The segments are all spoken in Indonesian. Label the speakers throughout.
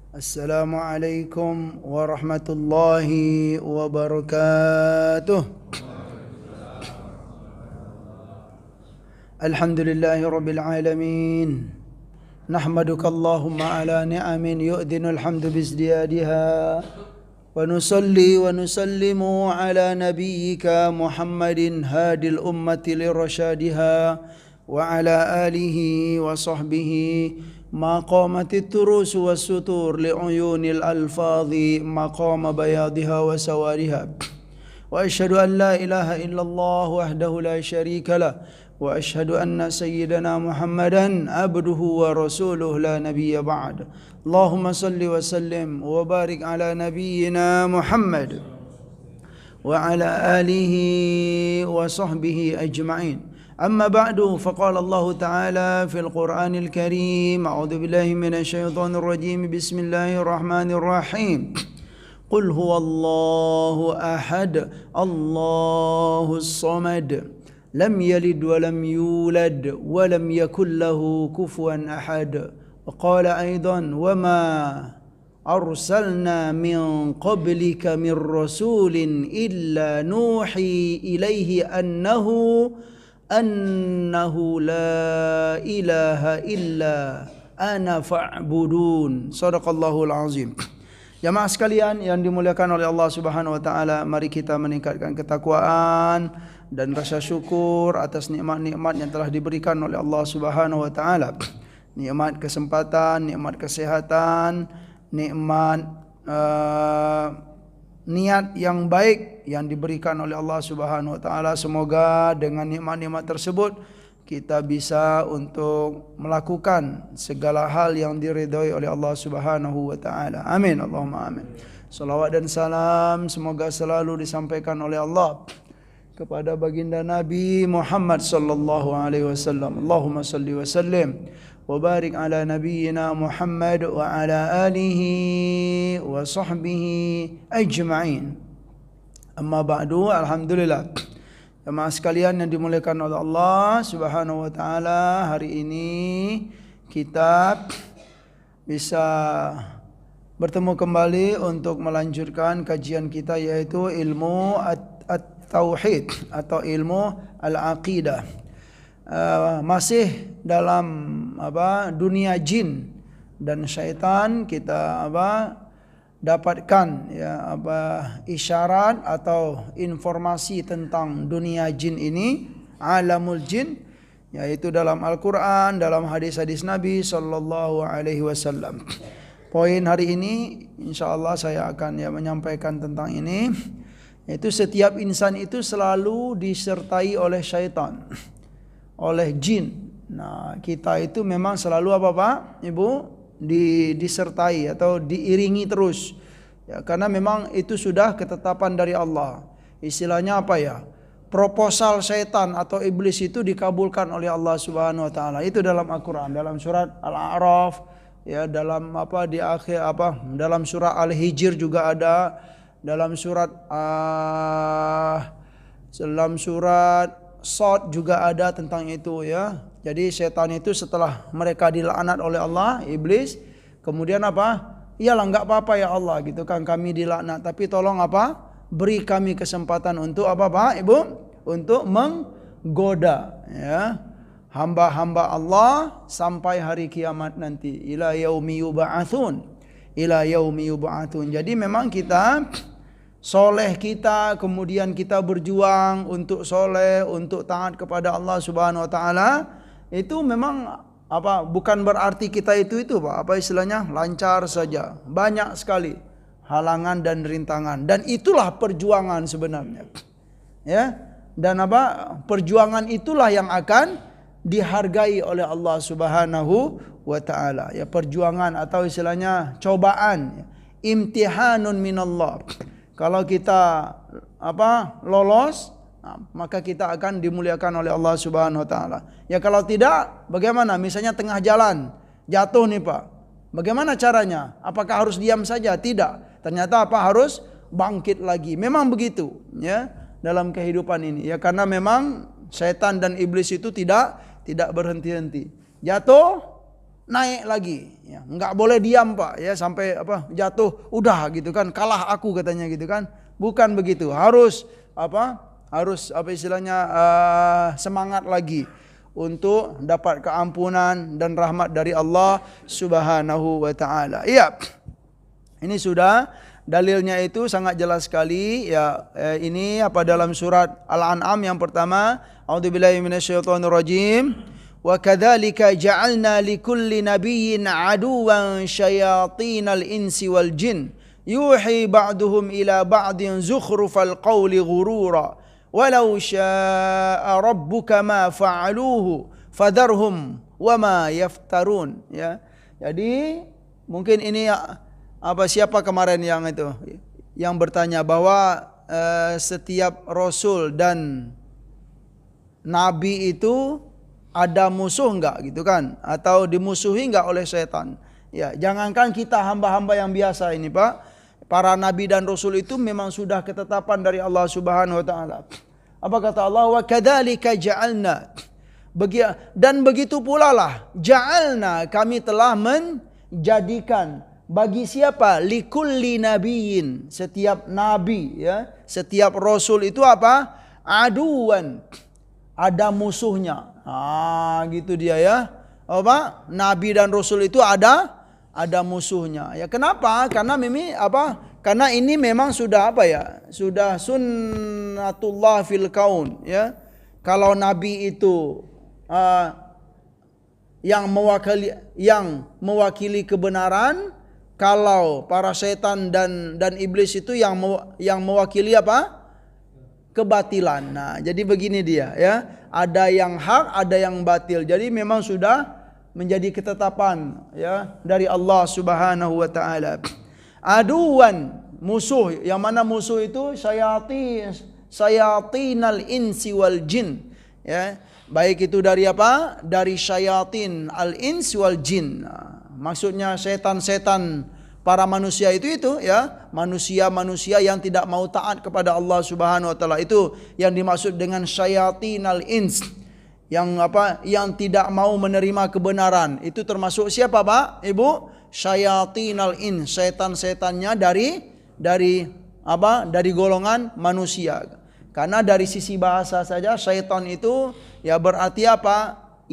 Speaker 1: Assalamualaikum warahmatullahi wabarakatuh. Alhamdulillahi rabbil alamin. Nahmaduka Allahumma ala ni'amin yu'dhinul hamdu bizdiyadiha. Wa nusalli wa nusallimu ala nabiyyika Muhammadin hadil ummati lirasyadiha wa ala alihi wa sahbihi ما قامت التروس والسطور لعيون الألفاظ مقام بياضها وسوارها وأشهد أن لا إله إلا الله وحده لا شريك له وأشهد أن سيدنا محمدا عبده ورسوله لا نبي بعد اللهم صل وسلم وبارك على نبينا محمد وعلى آله وصحبه أجمعين أما بعد فقال الله تعالى في القرآن الكريم أعوذ بالله من الشيطان الرجيم بسم الله الرحمن الرحيم قل هو الله أحد الله الصمد لم يلد ولم يولد ولم يكن له كفوا أحد وقال أيضا وما أرسلنا من قبلك من رسول إلا نوحي إليه annahu la ilaha illa ana fa'budun. Shadaqallahul azim. Jamaah sekalian yang dimuliakan oleh Allah Subhanahu wa taala, mari kita meningkatkan ketakwaan dan rasa syukur atas nikmat-nikmat yang telah diberikan oleh Allah Subhanahu wa taala. Nikmat kesempatan, nikmat kesehatan, nikmat niat yang baik yang diberikan oleh Allah Subhanahu wa taala. Semoga dengan nikmat-nikmat tersebut kita bisa untuk melakukan segala hal yang diridhai oleh Allah Subhanahu wa taala. Amin Allahumma amin. Salawat dan salam semoga selalu disampaikan oleh Allah kepada baginda Nabi Muhammad sallallahu alaihi wasallam. Allahumma salli wa sallim wa barik ala nabiyyina Muhammad wa ala alihi wa sahbihi ajma'in. Amma ba'du, alhamdulillah. Jemaah sekalian yang dimuliakan oleh Allah Subhanahu wa taala, hari ini kita bisa bertemu kembali untuk melanjutkan kajian kita, yaitu ilmu at-tauhid atau ilmu al-aqidah. Masih dalam dunia jin dan syaitan, kita dapatkan isyarat atau informasi tentang dunia jin ini, alamul jin, yaitu dalam Al-Quran, dalam hadis-hadis Nabi sallallahu alaihi wasallam. Poin hari ini insyaallah saya akan menyampaikan tentang ini, yaitu setiap insan itu selalu disertai oleh syaitan, oleh jin. Nah, kita itu memang selalu Ibu, disertai atau diiringi terus. Ya, karena memang itu sudah ketetapan dari Allah. Istilahnya proposal syaitan atau iblis itu dikabulkan oleh Allah Subhanahu wa taala. Itu dalam Al-Qur'an, dalam surat Al-A'raf, dalam di akhir dalam surah Al-Hijr juga ada, dalam surat Shad juga ada tentang itu ya. Jadi setan itu setelah mereka dilaknat oleh Allah, iblis, kemudian iyalah enggak apa-apa ya Allah gitu kan, kami dilaknat, tapi tolong beri kami kesempatan untuk Ibu, untuk menggoda ya hamba-hamba Allah sampai hari kiamat nanti, ila yaumi yub'atsun, ila yaumi yub'atsun. Jadi memang kita soleh, kita kemudian kita berjuang untuk soleh, untuk taat kepada Allah Subhanahu wa taala, itu memang bukan berarti kita itu istilahnya lancar saja. Banyak sekali halangan dan rintangan, dan itulah perjuangan sebenarnya. Ya. Dan perjuangan itulah yang akan dihargai oleh Allah Subhanahu wa taala. Ya, perjuangan atau istilahnya cobaan, imtihanun minallah. Kalau kita lolos, maka kita akan dimuliakan oleh Allah Subhanahu wa taala. Ya, kalau tidak, bagaimana? Misalnya tengah jalan jatuh nih Pak. Bagaimana caranya? Apakah harus diam saja? Tidak. Ternyata harus bangkit lagi. Memang begitu ya dalam kehidupan ini. Ya, karena memang setan dan iblis itu tidak berhenti-henti. Jatuh, naik lagi. Ya, enggak boleh diam Pak ya sampai apa jatuh udah gitu kan kalah aku katanya gitu kan. Bukan begitu. Harus apa istilahnya semangat lagi untuk dapat keampunan dan rahmat dari Allah Subhanahu wa taala. Iya. Ini sudah dalilnya itu sangat jelas sekali ya. Ini apa dalam surat Al-An'am yang pertama, a'udzubillahi minasyaitonirrajim. Wa kadzalika ja'alna likulli nabiyyin aduwan syayatinal insi wal jin yuhi ba'duhum ila ba'din zukhrufal qawli ghurura walau syaa rabbuka ma fa'aluhu fadharhum wama yaftarun ya. Jadi mungkin ini siapa kemarin yang bertanya bahwa setiap rasul dan nabi itu ada musuh enggak gitu kan, atau dimusuhi enggak oleh setan. Ya, jangankan kita hamba-hamba yang biasa ini Pak, para nabi dan rasul itu memang sudah ketetapan dari Allah Subhanahu wa taala. Apa kata Allah? Wa kadzalika ja'alna. Dan begitu pula lah ja'alna, kami telah menjadikan bagi siapa? Likulli nabiyyin, setiap nabi ya, setiap rasul itu apa? Aduan, ada musuhnya. Gitu dia ya. Apa? Nabi dan rasul itu ada musuhnya. Ya kenapa? Karena Karena ini memang sudah sudah sunnatullah fil kaun ya. Kalau nabi itu yang mewakili kebenaran, kalau para setan dan iblis itu yang mewakili kebatilan. Nah, jadi begini dia ya. Ada yang hak, ada yang batil. Jadi memang sudah menjadi ketetapan ya dari Allah Subhanahu wa taala. Aduan, musuh. Yang mana musuh itu? Syayatinal insi wal jin. Ya, baik itu dari Dari syayatin al-ins wal jin. Nah, maksudnya setan-setan para manusia itu ya, manusia-manusia yang tidak mau taat kepada Allah Subhanahu wa taala, itu yang dimaksud dengan syayatinal ins, yang tidak mau menerima kebenaran. Itu termasuk siapa Pak Ibu? Syayatinal ins, setan-setannya dari golongan manusia. Karena dari sisi bahasa saja syaitan itu ya berarti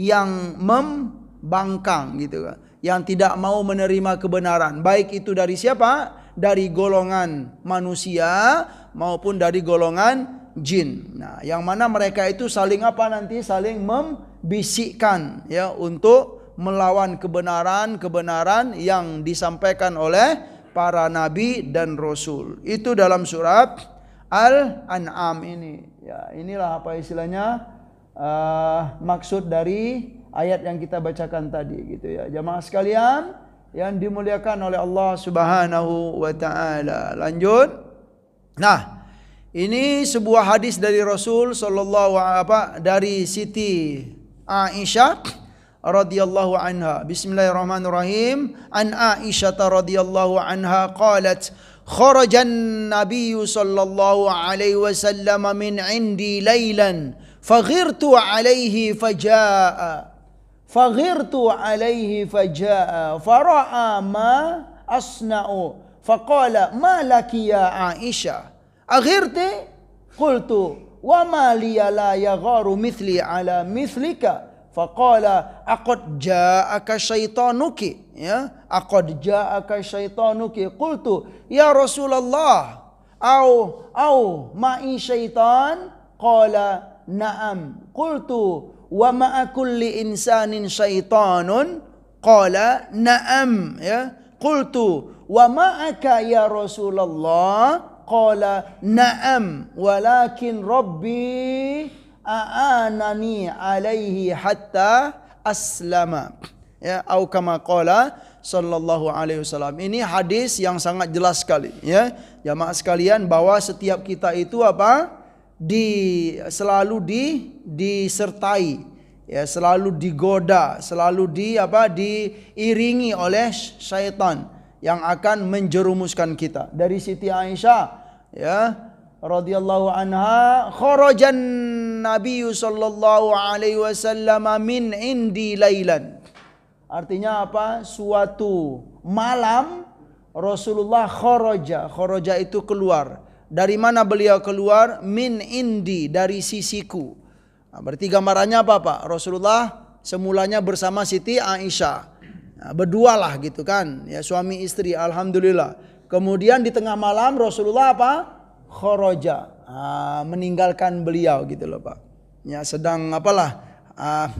Speaker 1: yang membangkang gitu kan, yang tidak mau menerima kebenaran, baik itu dari siapa? Dari golongan manusia maupun dari golongan jin. Nah, yang mana mereka itu saling saling membisikkan ya untuk melawan kebenaran yang disampaikan oleh para nabi dan rasul. Itu dalam surat Al-An'am ini. Ya, inilah istilahnya maksud dari ayat yang kita bacakan tadi gitu ya. Jamaah sekalian yang dimuliakan oleh Allah Subhanahu wa taala. Lanjut. Nah, ini sebuah hadis dari Rasul dari Siti Aisyah radhiyallahu anha. Bismillahirrahmanirrahim. An Aisyah radhiyallahu anha qalat kharajan nabiyyu sallallahu alaihi wasallam min indi lailan faghirtu alaihi fajaa fara'a ma asna'u faqala ma laki ya Aisyah aghirti qultu wa ma liya la yagharu mithli ala mithlika faqala aqad ja'aka syaitanuki aqad ja'aka syaitanuki qultu ya Rasulullah au ma'i syaitan qala na'am qultu wa ma'a kulli insanin syaitanun qala na'am qultu wa ma'aka ya Rasulullah qala na'am walakin rabbi a'anani alaihi hatta aslama atau kama qala sallallahu alaihi wasallam. Ini hadis yang sangat jelas sekali ya jamaah sekalian, bahwa setiap kita itu selalu disertai ya, selalu digoda, selalu diiringi oleh syaitan yang akan menjerumuskan kita. Dari Siti Aisyah ya radhiyallahu anha, kharajan nabiyyu sallallahu alaihi wasallam min indi lailan. Artinya apa? Suatu malam Rasulullah kharaja. Kharaja itu keluar. Dari mana beliau keluar? Min indi, dari sisiku. Nah, berarti gambarannya apa Pak? Rasulullah semulanya bersama Siti Aisyah. Nah, berdualah gitu kan. Ya, suami istri, alhamdulillah. Kemudian di tengah malam Rasulullah apa? Kharaja. Meninggalkan beliau gitu loh Pak. Ya, sedang apalah?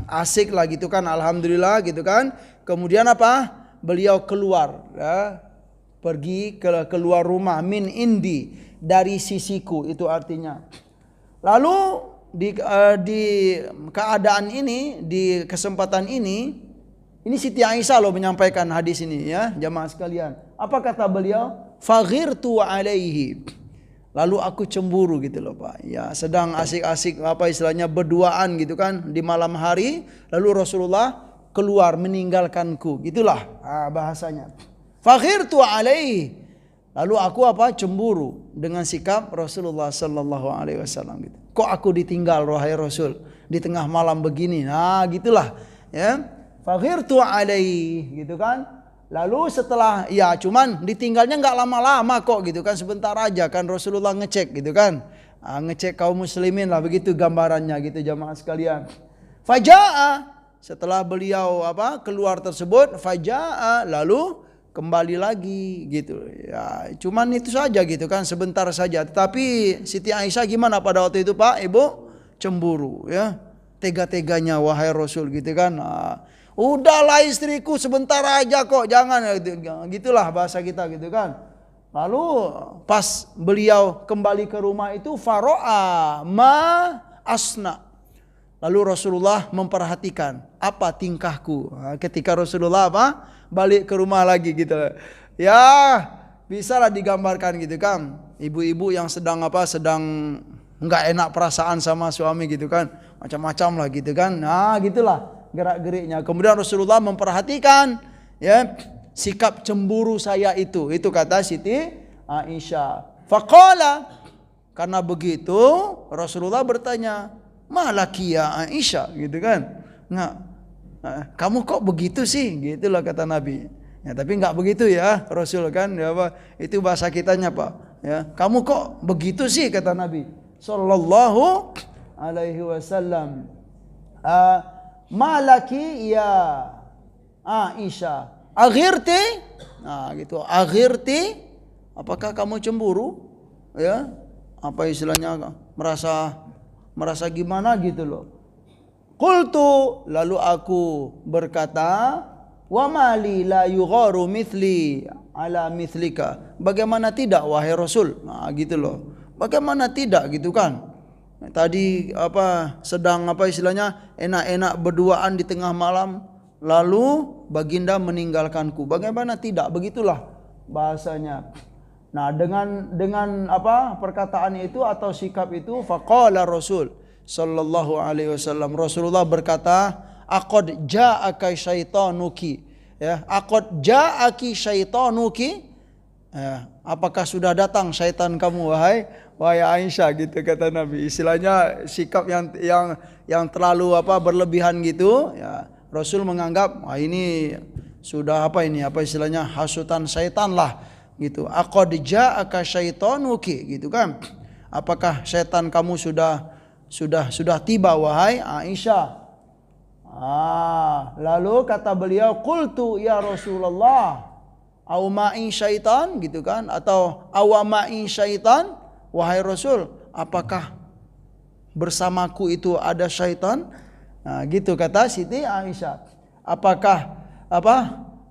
Speaker 1: Asik lah gitu kan, alhamdulillah gitu kan. Kemudian apa? Beliau keluar, ya, pergi keluar rumah, min indi, dari sisiku, itu artinya. Lalu di keadaan ini, di kesempatan ini Siti Aisyah loh menyampaikan hadis ini ya, jamaah sekalian. Apa kata beliau? Faghirtu alaihi. Lalu aku cemburu gitu loh Pak. Ya, sedang asik-asik apa istilahnya berduaan gitu kan di malam hari, lalu Rasulullah keluar meninggalkanku. Gitulah bahasanya. Faghirtu alaihi. Lalu aku apa? Cemburu dengan sikap Rasulullah sallallahu alaihi wasallam gitu. Kok aku ditinggal wahai Rasul di tengah malam begini? Nah, gitulah ya. Faghirtu alaihi gitu kan. Lalu setelah ya cuman ditinggalnya nggak lama-lama kok gitu kan, sebentar aja kan Rasulullah ngecek gitu kan, ngecek kaum muslimin lah, begitu gambarannya gitu jamaah sekalian. Fajaa, setelah beliau apa keluar tersebut, fajaa, lalu kembali lagi gitu ya, cuman itu saja gitu kan, sebentar saja. Tetapi Siti Aisyah gimana pada waktu itu Pak Ibu? Cemburu ya, tega-teganya wahai Rasul gitu kan. Udahlah istriku, sebentar aja kok, jangan gitulah bahasa kita gitu kan. Lalu pas beliau kembali ke rumah itu, faro'a ma asna. Lalu Rasulullah memperhatikan apa tingkahku. Ketika Rasulullah apa balik ke rumah lagi gitu. Ya bisalah digambarkan gitu kan. Ibu-ibu yang sedang nggak enak perasaan sama suami gitu kan, macam-macam lah gitu kan. Nah gitulah gerak-geriknya. Kemudian Rasulullah memperhatikan ya sikap cemburu saya itu kata Siti Aisyah. Faqala, karena begitu Rasulullah bertanya, malaki ya Aisyah gitu kan. Nggak, kamu kok begitu sih? Gitulah kata Nabi. Ya, tapi nggak begitu ya Rasul kan, ya apa? Itu bahasa kitanya Pak. Ya, kamu kok begitu sih kata Nabi sallallahu alaihi wasallam. Malaki ya Aisyah, aghirti, nah gitu, aghirti, apakah kamu cemburu? Ya, apa istilahnya, merasa gimana gitu loh. Qultu, lalu aku berkata, wa mali la yugharu mithli ala mithlika. Bagaimana tidak wahai Rasul? Nah gitu loh. Bagaimana tidak gitu kan? Tadi sedang istilahnya enak-enak berduaan di tengah malam, lalu baginda meninggalkanku. Bagaimana tidak? Begitulah bahasanya. Nah, dengan perkataan itu atau sikap itu, faqala Rasul sallallahu alaihi wasallam, Rasulullah berkata, aqad ja'aka syaitanuki. Ya, aqad ja'aki syaitanuki. Ya, apakah sudah datang syaitan kamu wahai Aisyah gitu kata Nabi. Istilahnya sikap yang terlalu berlebihan gitu ya. Rasul menganggap ini sudah istilahnya hasutan syaitan lah gitu. Aqad ja'aka syaitanuki gitu kan. Apakah syaitan kamu sudah tiba wahai Aisyah? Lalu kata beliau, qultu ya Rasulullah, au ma'i syaitan gitu kan, atau awama'i syaitan, wahai Rasul, apakah bersamaku itu ada syaitan? Nah, gitu kata Siti Aisyah. Apakah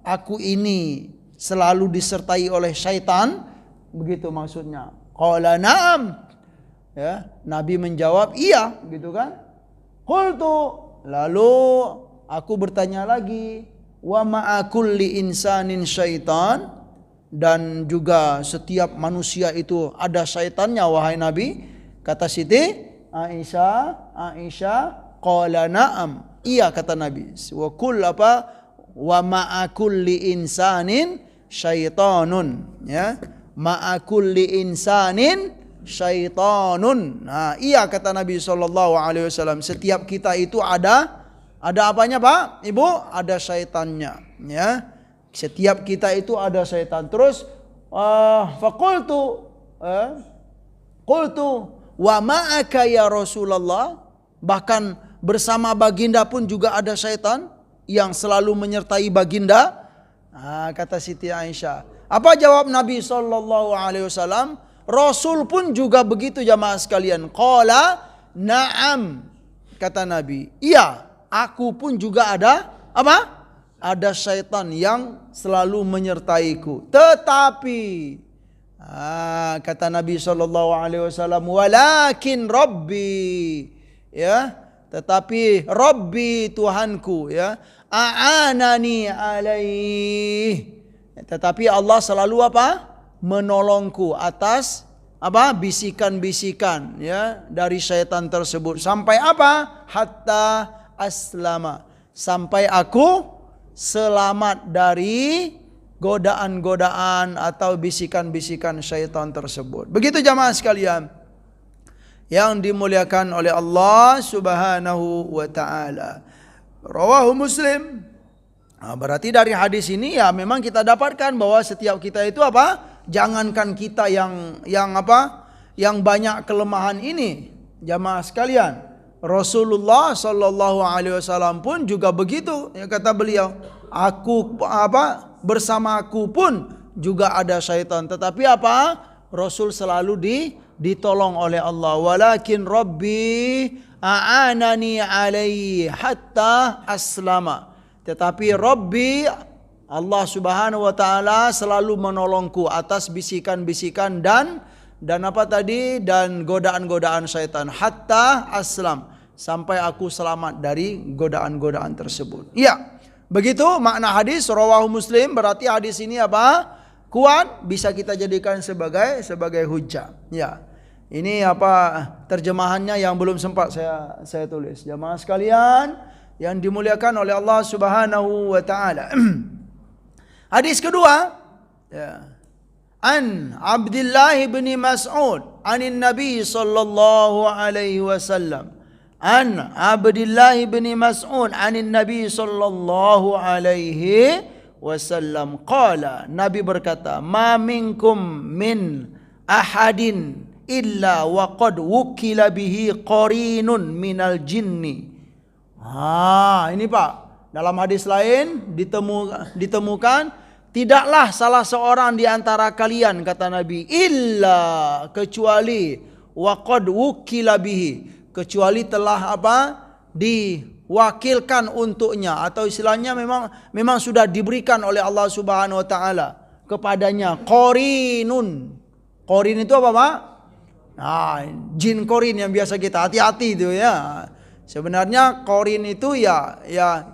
Speaker 1: aku ini selalu disertai oleh syaitan? Begitu maksudnya. Qala na'am. Ya, Nabi menjawab iya gitu kan. Qultu, lalu aku bertanya lagi, wa ma'a kulli insanin syaitan, dan juga setiap manusia itu ada syaitannya wahai Nabi. Kata Siti Aisyah, qala na'am, iya kata Nabi. Wa ma'a kulli insanin syaitanun, ya, ma'a kulli insanin syaitanun. Nah, iya kata Nabi sallallahu alaihi wasallam, setiap kita itu ada Ada apanya Pak? Ibu? Ada syaitannya. Ya. Setiap kita itu ada syaitan. Terus faqultu wa ma'aka ya Rasulullah. Bahkan bersama baginda pun juga ada syaitan yang selalu menyertai baginda. Kata Siti Aisyah. Apa jawab Nabi SAW? Rasul pun juga begitu jamaah sekalian. Qala na'am. Kata Nabi. Iya, aku pun juga ada apa? Ada syaitan yang selalu menyertaiku. Tetapi kata Nabi SAW, walakin Rabbi, ya, tetapi Rabbi Tuhanku, ya, a'anani alaih. Tetapi Allah selalu apa? Menolongku atas apa? Bisikan-bisikan, ya, dari syaitan tersebut. Sampai apa? Hatta aslama. Sampai aku selamat dari godaan-godaan atau bisikan-bisikan syaitan tersebut. Begitu jamaah sekalian yang dimuliakan oleh Allah Subhanahu wa taala. Rawahu Muslim. Berarti dari hadis ini ya memang kita dapatkan bahwa setiap kita itu apa? Jangankan kita yang apa? Yang banyak kelemahan ini, jamaah sekalian. Rasulullah sallallahu alaihi wasallam pun juga begitu. Ya, kata beliau, aku apa? Bersamaku pun juga ada syaitan. Tetapi apa? Rasul selalu ditolong oleh Allah. Walakin Rabbi a'anani alaihi hatta aslama. Tetapi Rabbi Allah Subhanahu wa taala selalu menolongku atas bisikan-bisikan dan apa tadi? Dan godaan-godaan syaitan hatta aslam, sampai aku selamat dari godaan-godaan tersebut. Iya. Begitu makna hadis rawahu Muslim. Berarti hadis ini apa? Kuat, bisa kita jadikan sebagai hujjah. Ya. Ini apa terjemahannya yang belum sempat saya tulis. Jamaah sekalian yang dimuliakan oleh Allah Subhanahu wa taala. Hadis kedua, ya. An Abdullah bin Mas'ud anin Nabi sallallahu alaihi wasallam. An Abdullah bin Mas'ud anin Nabi sallallahu alaihi wasallam qala, Nabi berkata, ma minkum min ahadin illa wa qad wukila bihi qarinun minal jinni. Ini Pak, dalam hadis lain ditemukan tidaklah salah seorang di antara kalian, kata Nabi, illa, kecuali, wa qad wukila bihi, kecuali telah apa? Diwakilkan untuknya, atau istilahnya memang sudah diberikan oleh Allah Subhanahu wa taala kepadanya qarinun. Qarin itu apa, Pak? Jin qarin yang biasa kita hati-hati itu ya. Sebenarnya qarin itu ya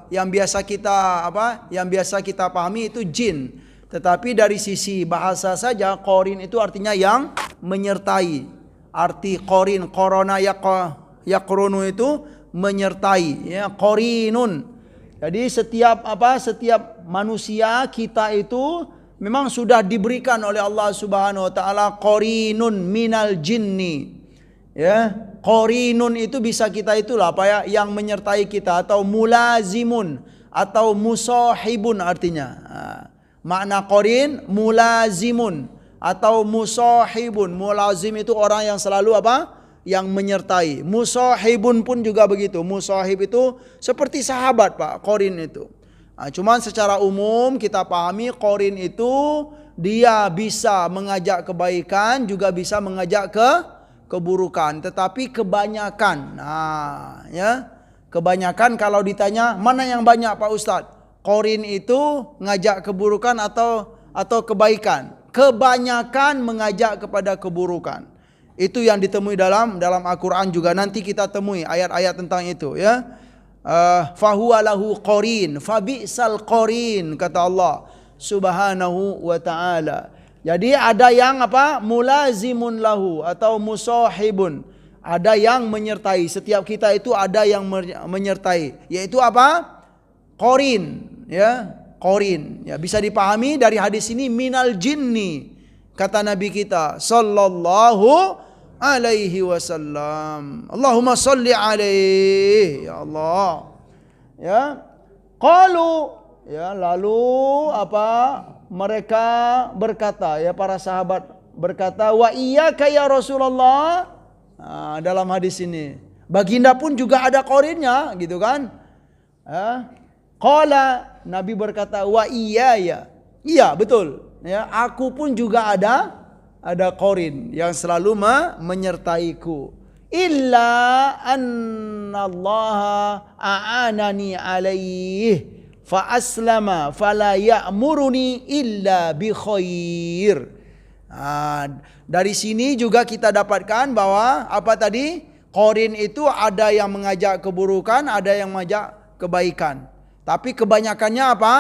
Speaker 1: yang biasa kita yang biasa kita pahami itu jin. Tetapi dari sisi bahasa saja qarin itu artinya yang menyertai. Arti qarin, qarana yaqrunu itu menyertai, ya, qarinun. Jadi setiap manusia kita itu memang sudah diberikan oleh Allah Subhanahu wa taala qarinun minal jinni. Ya, qarinun itu bisa kita itulah apa ya, yang menyertai kita, atau mulazimun atau musahibun artinya. Makna qarin mulazimun atau musahibun. Mulazim itu orang yang selalu apa? Yang menyertai. Musahibun pun juga begitu. Musahib itu seperti sahabat, Pak, qarin itu. Cuman secara umum kita pahami qarin itu dia bisa mengajak kebaikan, juga bisa mengajak keburukan. Tetapi kebanyakan, kebanyakan kalau ditanya mana yang banyak Pak Ustadz, qarin itu ngajak keburukan atau kebaikan? Kebanyakan mengajak kepada keburukan. Itu yang ditemui dalam Al-Quran juga, nanti kita temui ayat-ayat tentang itu, ya. Fahuwa lahu qarin, fabi'sal qarin, kata Allah Subhanahu wa ta'ala. Jadi ada yang apa? Mulazimun lahu atau musahibun. Ada yang menyertai. Setiap kita itu ada yang menyertai. Yaitu apa? Qarin, ya. Qarin, ya, bisa dipahami dari hadis ini minal jinni, kata Nabi kita sallallahu alaihi wasallam. Allahumma salli alaihi, ya Allah. Ya. Qalu, ya, lalu apa? Mereka berkata, ya, para sahabat berkata, wa iyyaka ya Rasulullah. Nah, dalam hadis ini, baginda pun juga ada qarinnya, gitu kan? Qala, Nabi berkata, wa iyaya. Iya, betul. Ya, aku pun juga ada qarin yang selalu menyertaiku. Illa annallaha a'anani alaih fa aslama fala ya'muruni illa bi khair. Dari sini juga kita dapatkan bahwa apa tadi? Qarin itu ada yang mengajak keburukan, ada yang mengajak kebaikan. Tapi kebanyakannya apa?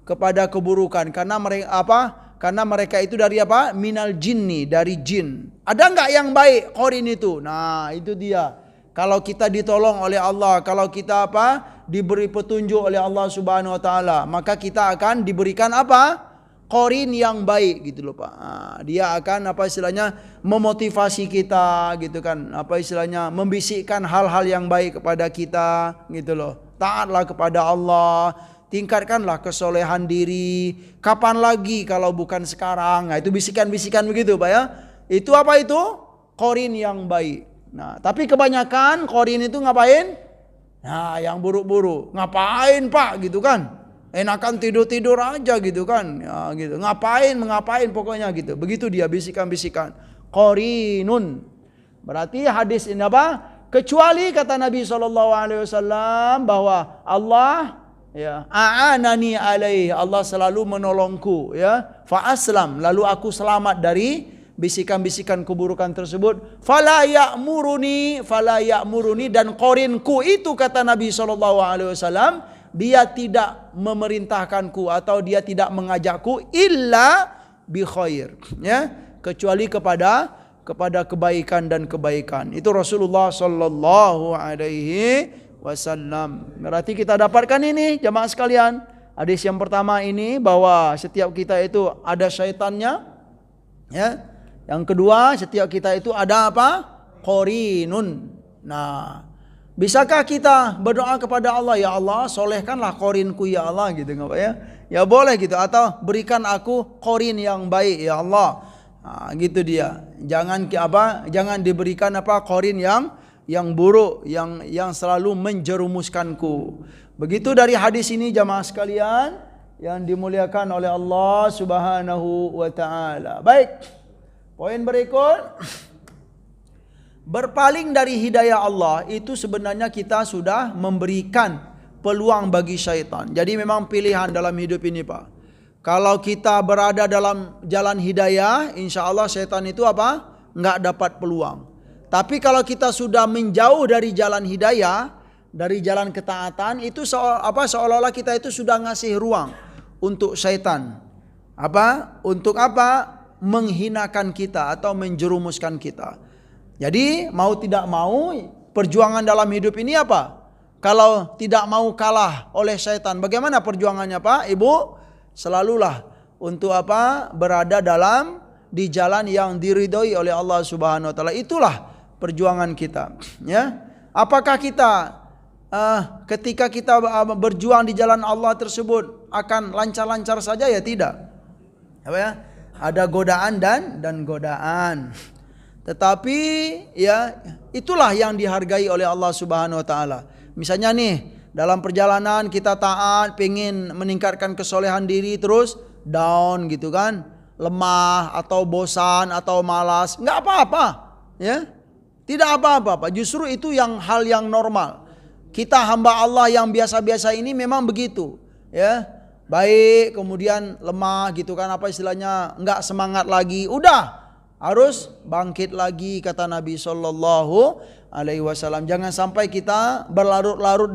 Speaker 1: Kepada keburukan. Karena mereka apa? Karena mereka itu dari apa? Minal jinni, dari jin. Ada enggak yang baik qarin itu? Nah, itu dia. Kalau kita ditolong oleh Allah, kalau kita apa? Diberi petunjuk oleh Allah Subhanahu wa taala, maka kita akan diberikan apa? Qarin yang baik, gitu loh, Pak. Nah, dia akan apa istilahnya? Memotivasi kita, gitu kan. Apa istilahnya? Membisikkan hal-hal yang baik kepada kita, gitu loh. Taatlah kepada Allah. Tingkatkanlah kesolehan diri. Kapan lagi kalau bukan sekarang? Nah, itu bisikan-bisikan begitu, Pak, ya. Itu apa itu? Qarin yang baik. Nah, tapi kebanyakan qarin itu ngapain? Nah, yang buruk-buruk. Ngapain, Pak, gitu kan? Enakan tidur-tidur aja, gitu kan? Ya, gitu. Mengapain pokoknya gitu. Begitu dia bisikan-bisikan. Qarinun. Berarti hadis ini apa? Kecuali kata Nabi SAW bahwa Allah, ya, a'anani alaih, Allah selalu menolongku, ya, fa aslam, lalu aku selamat dari bisikan-bisikan keburukan tersebut. Fala ya'muruni, dan qorinku itu kata Nabi SAW, dia tidak memerintahkanku atau dia tidak mengajakku illa bi khair, ya, kecuali kepada kebaikan dan kebaikan. Itu Rasulullah sallallahu alaihi wasallam. Berarti kita dapatkan ini jamaah sekalian. Hadis yang pertama ini bahwa setiap kita itu ada syaitannya, ya. Yang kedua, setiap kita itu ada apa? Qarinun. Nah, bisakah kita berdoa kepada Allah, ya Allah, solehkanlah qarinku ya Allah, gitu enggak, Pak, ya? Ya boleh gitu, atau berikan aku qarin yang baik ya Allah. Nah, gitu dia. Jangan diberikan apa? Qarin yang buruk, yang selalu menjerumuskanku. Begitu dari hadis ini jamaah sekalian yang dimuliakan oleh Allah Subhanahu wa taala. Baik. Poin berikut. Berpaling dari hidayah Allah itu sebenarnya kita sudah memberikan peluang bagi syaitan. Jadi memang pilihan dalam hidup ini, Pak. Kalau kita berada dalam jalan hidayah, insya Allah syaitan itu apa? Enggak dapat peluang. Tapi kalau kita sudah menjauh dari jalan hidayah, dari jalan ketaatan, itu seolah-olah kita itu sudah ngasih ruang untuk syaitan. Untuk apa? Menghinakan kita atau menjerumuskan kita. Jadi mau tidak mau perjuangan dalam hidup ini apa? Kalau tidak mau kalah oleh syaitan, bagaimana perjuangannya, Pak, Ibu? Selalulah untuk apa? Berada di jalan yang diridhoi oleh Allah Subhanahu wa taala. Itulah perjuangan kita, ya. Apakah kita ketika kita berjuang di jalan Allah tersebut akan lancar-lancar saja? Ya tidak. Apa ya? Ada godaan dan godaan. Tetapi ya itulah yang dihargai oleh Allah Subhanahu wa taala. Misalnya nih, dalam perjalanan kita taat, pengen meningkatkan kesolehan diri, terus down gitu kan, lemah atau bosan atau malas, enggak apa-apa, ya. Tidak apa-apa, justru itu hal yang normal. Kita hamba Allah yang biasa-biasa ini memang begitu, ya. Baik, kemudian lemah gitu kan, apa istilahnya, enggak semangat lagi, udah harus bangkit lagi kata Nabi sallallahu alaihi wasallam. Jangan sampai kita berlarut-larut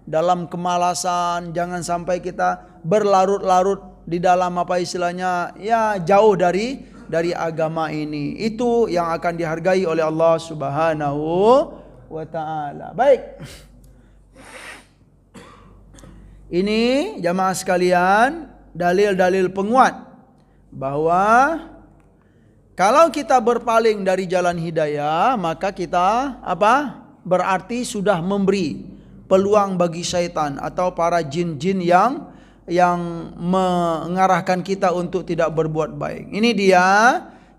Speaker 1: dalam kemalasan, jangan sampai kita berlarut-larut di dalam apa istilahnya, ya, jauh dari agama ini. Itu yang akan dihargai oleh Allah Subhanahu wa taala. Baik. Ini jamaah sekalian dalil-dalil penguat bahwa kalau kita berpaling dari jalan hidayah, maka kita berarti sudah memberi peluang bagi syaitan atau para jin-jin yang mengarahkan kita untuk tidak berbuat baik. Ini dia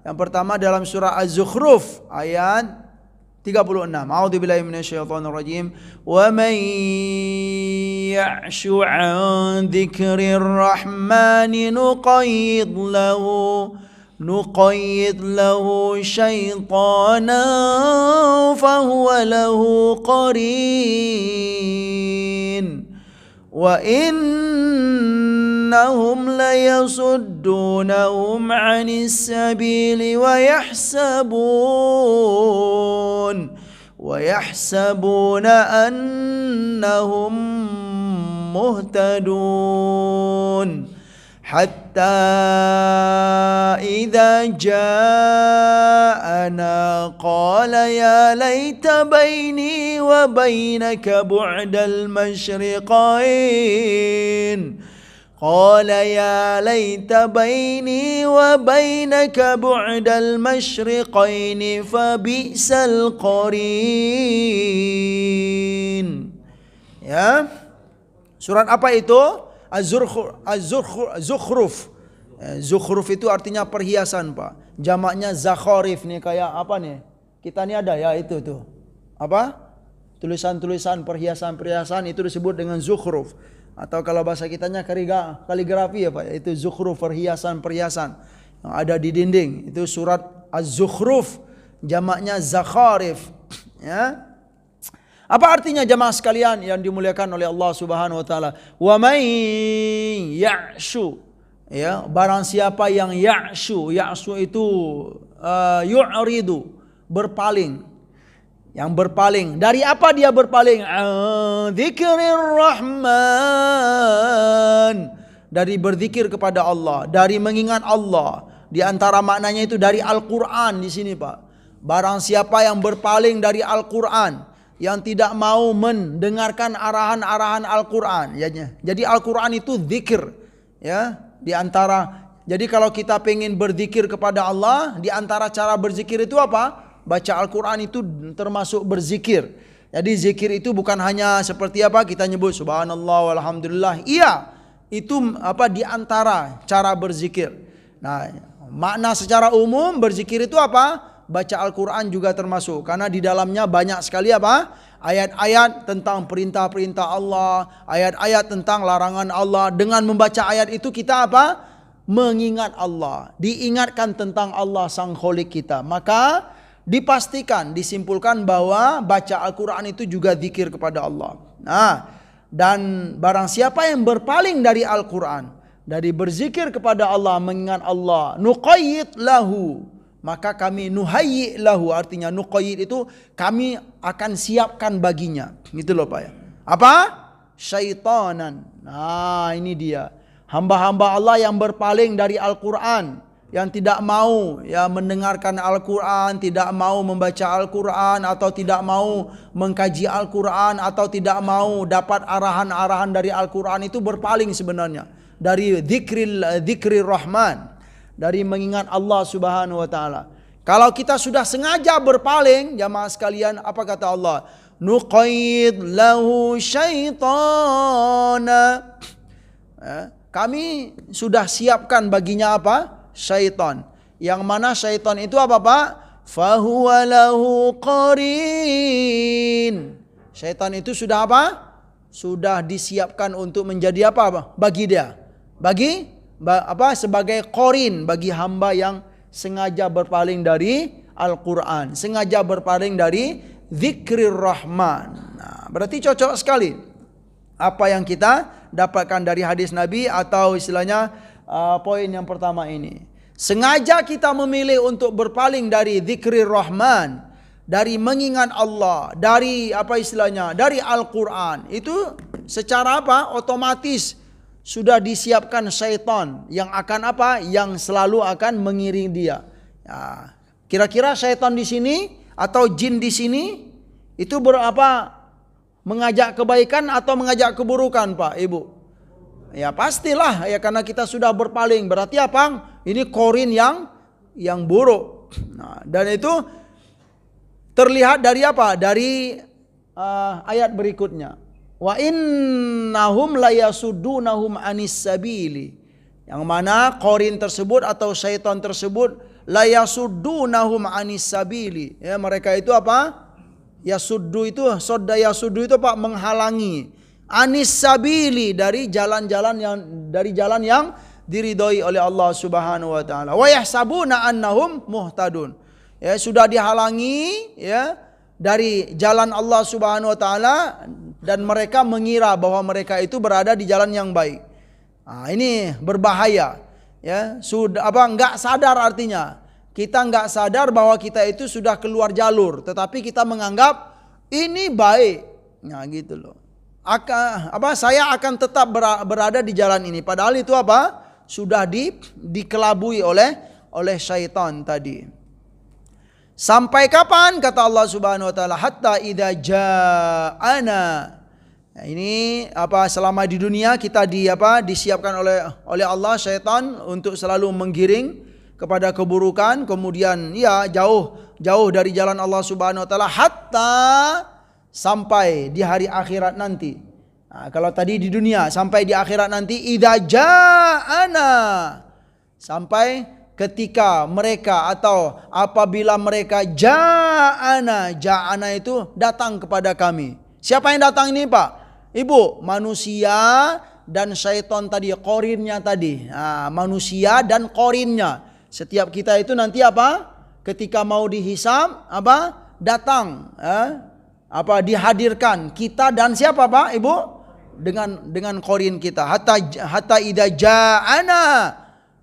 Speaker 1: yang pertama dalam surah Az-Zukhruf ayat 36. A'udzubillahi minasyaitonir rajim. Wa man ya'shu 'an dzikrir rahmani nuqayyid lahu syaitanan fahuwa lahu qarin wa innahum layasuddunahum 'anis sabili wa yahsabuna annahum muhtadun hatta idza ja'ana qala ya laita baini wa bainaka bu'dal masyriqain قال يا ليت بيني وبينك بعد المشرقين فبئس القرين. Ya. Surat apa itu? Az-Zukhruf. Zukhruf itu artinya perhiasan, Pak. Jamaknya zakharif nih, kayak apa nih? Kita nih ada ya itu tuh. Apa? Tulisan-tulisan perhiasan-perhiasan itu disebut dengan zukhruf. Atau kalau bahasa kitanya kaligrafi ya Pak, itu zukhruf, perhiasan-perhiasan yang ada di dinding. Itu surat Az-Zukhruf, jamaknya zakharif. Ya. Apa artinya jamaah sekalian yang dimuliakan oleh Allah Subhanahu wa taala? Wa may ya'shu, ya, barang siapa yang ya'shu itu yu'ridu, berpaling. Yang berpaling. Dari apa dia berpaling? Dzikrir Rahman. Dari berzikir kepada Allah, dari mengingat Allah. Di antara maknanya itu dari Al-Qur'an di sini, Pak. Barang siapa yang berpaling dari Al-Qur'an, yang tidak mau mendengarkan arahan-arahan Al-Qur'an, ya. Jadi Al-Qur'an itu zikir, ya. Di antara, jadi kalau kita pengen berzikir kepada Allah, di antara cara berzikir itu apa? Baca Al-Quran itu termasuk berzikir. Jadi zikir itu bukan hanya seperti apa kita nyebut subhanallah walhamdulillah. Iya, itu apa di antara cara berzikir. Nah, makna secara umum berzikir itu apa? Baca Al-Quran juga termasuk. Karena di dalamnya banyak sekali apa? Ayat-ayat tentang perintah-perintah Allah, ayat-ayat tentang larangan Allah. Dengan membaca ayat itu kita apa? Mengingat Allah, diingatkan tentang Allah Sang Khalik kita. Maka dipastikan, disimpulkan bahwa baca Al-Quran itu juga zikir kepada Allah. Nah, dan barang siapa yang berpaling dari Al-Quran, dari berzikir kepada Allah, mengingat Allah, nuqayyid lahu, maka kami nuhayyi lahu, artinya nuqayyid itu kami akan siapkan baginya. Gitu loh Pak ya. Apa? Syaitanan. Nah, ini dia. Hamba-hamba Allah yang berpaling dari Al-Quran, yang tidak mau ya mendengarkan Al-Quran, tidak mau membaca Al-Quran, atau tidak mau mengkaji Al-Quran, atau tidak mau dapat arahan-arahan dari Al-Quran, itu berpaling sebenarnya dari dzikrir Rahman, dari mengingat Allah Subhanahu wa taala. Kalau kita sudah sengaja berpaling, jamaah sekalian, apa kata Allah? Nuqayyid lahu syaitana. Kami sudah siapkan baginya apa? Syaitan. Yang mana syaitan itu apa Pak? Fahuwa lahu qarin. Syaitan itu sudah apa? Sudah disiapkan untuk menjadi apa bagi dia? Sebagai qarin, bagi hamba yang sengaja berpaling dari Al-Quran, sengaja berpaling dari dzikrir Rahman. Nah, berarti cocok sekali apa yang kita dapatkan dari hadis Nabi, atau istilahnya poin yang pertama ini. Sengaja kita memilih untuk berpaling dari dzikrir Rahman, dari mengingat Allah, dari apa istilahnya, dari Al-Quran. Itu secara apa? Otomatis sudah disiapkan syaitan yang akan apa? Yang selalu akan mengiring dia. Ya, kira-kira syaitan di sini atau jin di sini itu berapa? Mengajak kebaikan atau mengajak keburukan Pak Ibu? Ya pastilah ya, karena kita sudah berpaling. Berarti apa? Ini korin yang buruk. Nah, dan itu terlihat dari apa? Dari ayat berikutnya. Wa innahum layasuddunahum anis sabili. Yang mana qarin tersebut atau syaitan tersebut layasuddunahum anis sabili. Ya, mereka itu apa? Yasuddu itu, sodda yasuddu itu apa? Menghalangi. Anis sabili, dari jalan-jalan yang diridhoi oleh Allah Subhanahu wa taala. Wa yahsabuna annahum muhtadun. Ya, sudah dihalangi ya dari jalan Allah Subhanahu wa taala dan mereka mengira bahwa mereka itu berada di jalan yang baik. Nah, ini berbahaya. Ya, sudah enggak sadar, artinya kita enggak sadar bahwa kita itu sudah keluar jalur, tetapi kita menganggap ini baik. Nah, gitu loh. Saya akan tetap berada di jalan ini, padahal itu apa? Sudah dikelabui oleh syaitan tadi. Sampai kapan, kata Allah Subhanahu wa taala, hatta idza ja'ana. Nah, ini selama di dunia kita disiapkan oleh Allah syaitan untuk selalu menggiring kepada keburukan, kemudian ya jauh dari jalan Allah Subhanahu wa taala hatta sampai di hari akhirat nanti. Nah, kalau tadi di dunia, sampai di akhirat nanti, idza ja'ana, sampai ketika mereka atau apabila mereka ja'ana itu datang kepada kami. Siapa yang datang ini, Pak? Ibu, manusia dan syaitan tadi, qarinnya tadi. Nah, manusia dan qarinnya. Setiap kita itu nanti ketika mau dihisab datang dihadirkan kita dan siapa, Pak? Ibu? Dengan qarin kita. Hatta idza ja'ana,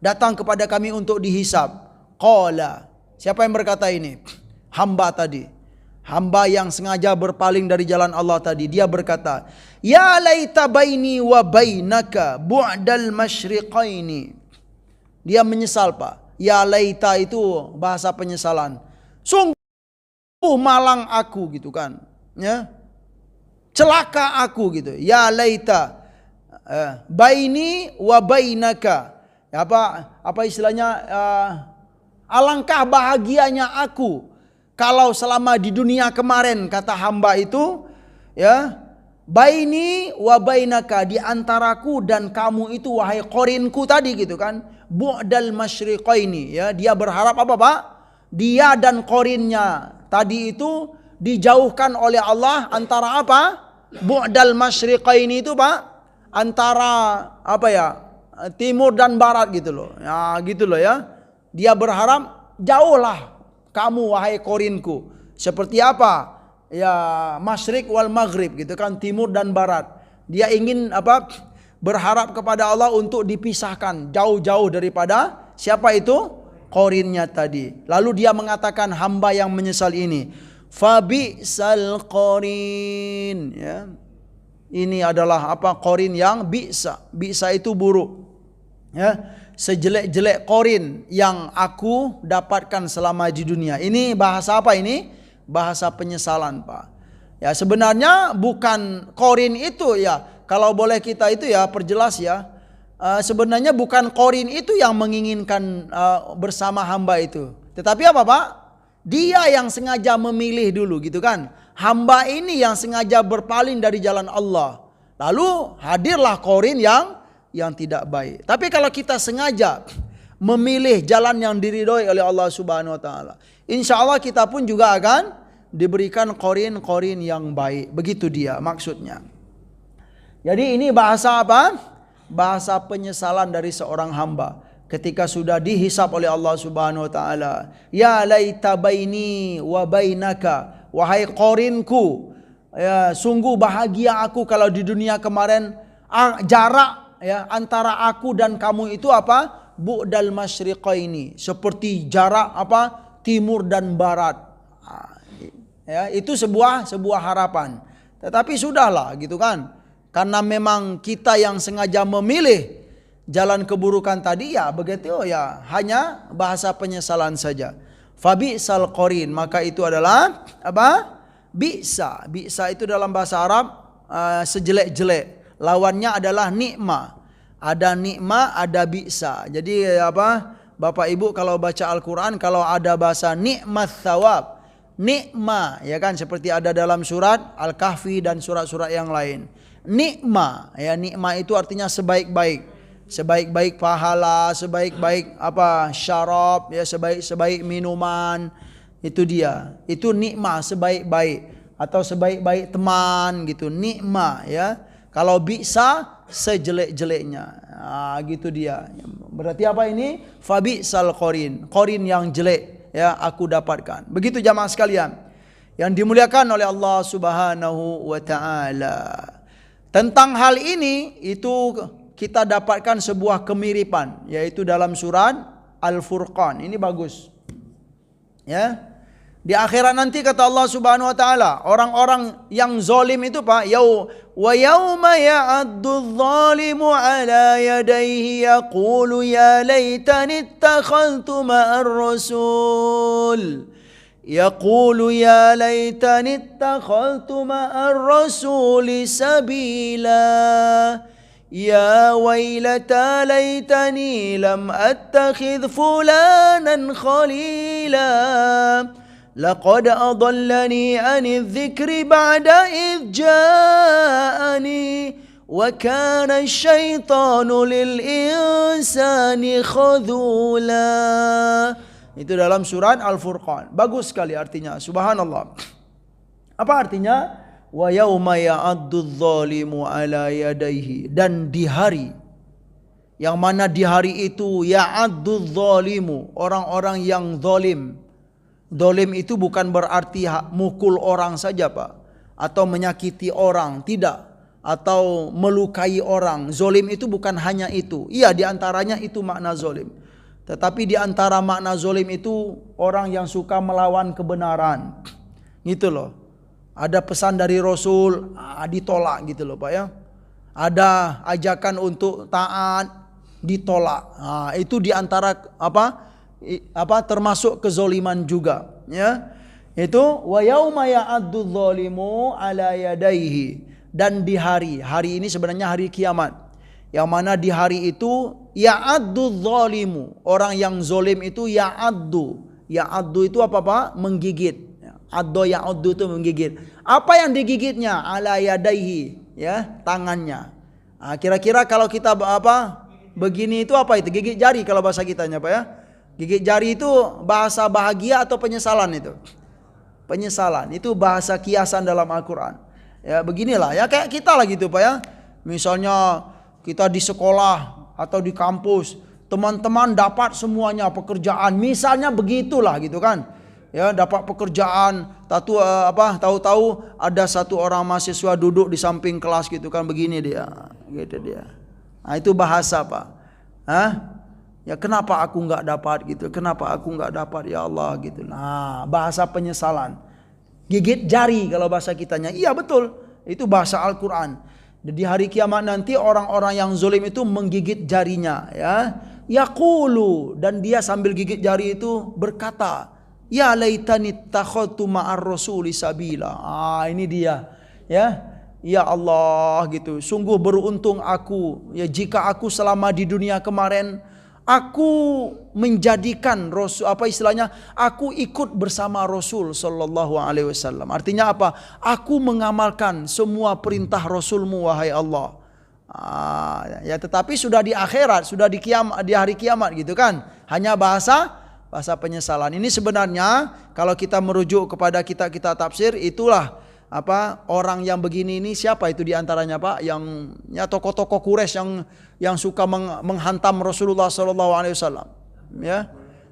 Speaker 1: datang kepada kami untuk dihisab. Qala, siapa yang berkata ini? Hamba tadi. Hamba yang sengaja berpaling dari jalan Allah tadi. Dia berkata, ya laita baini wa bainaka bu'dal masyriqaini. Dia menyesal, Pak. Ya laita itu bahasa penyesalan. Sungguh malang aku, gitu kan. Ya. Celaka aku, gitu. Ya laita baini wa bainaka. Apa istilahnya? Alangkah bahagianya aku kalau selama di dunia kemarin, kata hamba itu, ya, baini wa bainaka, di antaraku dan kamu itu wahai qorinku tadi, gitu kan. Bu'dal masyriqaini, ya, dia berharap apa, Pak? Dia dan qorinnya tadi itu dijauhkan oleh Allah antara apa? Bu'dal masyriqaini itu, Pak, antara timur dan barat, gitu loh. Ya, gitu loh ya. Dia berharap jauhlah kamu wahai qorinku. Seperti apa? Ya, masyrik wal maghrib, gitu kan, timur dan barat. Dia ingin berharap kepada Allah untuk dipisahkan jauh-jauh daripada siapa itu? Qorinnya tadi. Lalu dia mengatakan, hamba yang menyesal ini, fabi'sal qorin, ya. Ini adalah qorin yang bi'sa. Bi'sa itu buruk. Ya. Sejelek-jelek qorin yang aku dapatkan selama di dunia. Ini bahasa apa ini? Bahasa penyesalan, Pak. Ya, sebenarnya bukan qorin itu, ya. Kalau boleh kita itu ya perjelas ya. Sebenarnya bukan qorin itu yang menginginkan bersama hamba itu. Tetapi apa, Pak? Dia yang sengaja memilih dulu, gitu kan. Hamba ini yang sengaja berpaling dari jalan Allah. Lalu hadirlah qorin yang tidak baik. Tapi kalau kita sengaja memilih jalan yang diridhoi oleh Allah Subhanahu wa taala, insya Allah kita pun juga akan diberikan qorin yang baik. Begitu dia maksudnya. Jadi ini bahasa apa? Bahasa penyesalan dari seorang hamba ketika sudah dihisab oleh Allah Subhanahu wa taala. Ya laita baini wa bainaka, wahai qorinku, ya, sungguh bahagia aku kalau di dunia kemarin jarak, ya, antara aku dan kamu itu bu'dal masyriqaini, seperti jarak timur dan barat. Ya, itu sebuah harapan. Tetapi sudahlah, gitu kan. Karena memang kita yang sengaja memilih jalan keburukan tadi, ya begitu, ya hanya bahasa penyesalan saja. Fabi'sal qorin, maka itu adalah bi'sa. Bi'sa itu dalam bahasa Arab sejelek-jelek. Lawannya adalah nikma. Ada nikma, ada bi'sa. Jadi Bapak Ibu kalau baca Al-Quran, kalau ada bahasa nikmat thawab, nikma, ya kan, seperti ada dalam surat Al-Kahfi dan surat-surat yang lain. nikma. Ya, nikma itu artinya sebaik-baik. Sebaik-baik pahala, sebaik-baik syarab, ya, sebaik-baik minuman. Itu dia. Itu nikma, sebaik-baik, atau sebaik-baik teman gitu. Nikma, ya. Kalau bisa, sejelek-jeleknya. Gitu dia. Berarti apa ini? Fabi'sal qarin. Qarin yang jelek, ya, aku dapatkan. Begitu jamaah sekalian yang dimuliakan oleh Allah Subhanahu wa taala. Tentang hal ini itu kita dapatkan sebuah kemiripan, yaitu dalam surat Al-Furqan. Ini bagus. Ya. Di akhirat nanti kata Allah Subhanahu wa taala, orang-orang yang zalim itu wa yauma ya'addu adh-dhalimu 'ala yadayhi yaqulu ya laitani ittakhadhtu ma'ar rasul. يقول يا ليتني اتخذت مع الرسول سبيلا يا ويلتى ليتني لم أتخذ فلانا خليلا لقد أضلني عن الذكر بعد إذ جاءني وكان الشيطان للإنسان خذولا. Itu dalam surat Al-Furqan. Bagus sekali artinya. Subhanallah. Apa artinya? Wa yauma ya'addu adh-dhalimu 'ala yadayhi. Dan di hari yang mana di hari itu ya'addu adh-dhalimu, orang-orang yang zalim. Zalim itu bukan berarti mukul orang saja, Pak, atau menyakiti orang, tidak, atau melukai orang. Zalim itu bukan hanya itu. Iya, di antaranya itu makna zalim. Tetapi di antara makna zalim itu orang yang suka melawan kebenaran. Gitu loh. Ada pesan dari Rasul, ditolak gitu loh, Pak, ya. Ada ajakan untuk taat, ditolak. Itu di antara termasuk kezaliman juga, ya. Itu wa yauma ya'addu dzalimu 'ala yadayhi. Dan di hari ini sebenarnya hari kiamat. Yang mana di hari itu ya'addu dzalimu, orang yang zalim itu ya'addu itu apa Pak? Menggigit. Addo ya'addu itu menggigit. Apa yang digigitnya? 'Ala yadaihi, ya, tangannya. Kira-kira kalau kita begini itu apa itu? Gigit jari kalau bahasa kitanya, Pak, ya. Gigit jari itu bahasa bahagia atau penyesalan itu? Penyesalan. Itu bahasa kiasan dalam Al-Qur'an. Ya, beginilah, ya, kayak kita lah gitu, Pak, ya. Misalnya kita di sekolah atau di kampus, teman-teman dapat semuanya pekerjaan, misalnya begitulah gitu kan. Ya, dapat pekerjaan, tahu-tahu ada satu orang mahasiswa duduk di samping kelas gitu kan, begini dia, gitu dia. Nah, itu bahasa, Pak. Ya, kenapa aku nggak dapat gitu? Kenapa aku nggak dapat, ya Allah gitu. Nah, bahasa penyesalan. Gigit jari kalau bahasa kitanya. Iya betul, itu bahasa Al-Quran. Di hari kiamat nanti orang-orang yang zalim itu menggigit jarinya, ya. Yaqulu, dan dia sambil gigit jari itu berkata, ya laitani takhadtu ma'ar rasuli sabila. Ini dia, ya. Ya Allah gitu. Sungguh beruntung aku, ya, jika aku selama di dunia kemarin aku menjadikan Rasul, aku ikut bersama Rasul sallallahu alaihi wasallam. Artinya apa? Aku mengamalkan semua perintah Rasulmu wahai Allah. Ya, tetapi sudah di akhirat, sudah di hari kiamat gitu kan. Hanya bahasa penyesalan. Ini sebenarnya kalau kita merujuk kepada kita tafsir, itulah orang yang begini ini siapa itu diantaranya, Pak, yang ya tokoh-tokoh Quraisy yang suka menghantam Rasulullah sallallahu alaihi wasallam,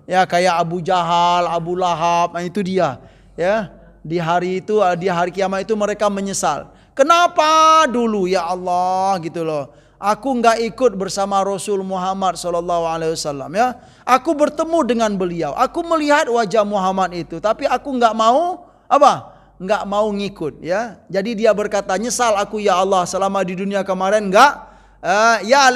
Speaker 1: ya kayak Abu Jahal, Abu Lahab. Nah, itu dia, ya. Di hari kiamat itu mereka menyesal. Kenapa dulu ya Allah gitu loh, aku nggak ikut bersama Rasul Muhammad sallallahu alaihi wasallam, ya. Aku bertemu dengan beliau, aku melihat wajah Muhammad itu, tapi aku nggak mau nggak mau ngikut, ya. Jadi dia berkata, nyesal aku ya Allah selama di dunia kemarin nggak ya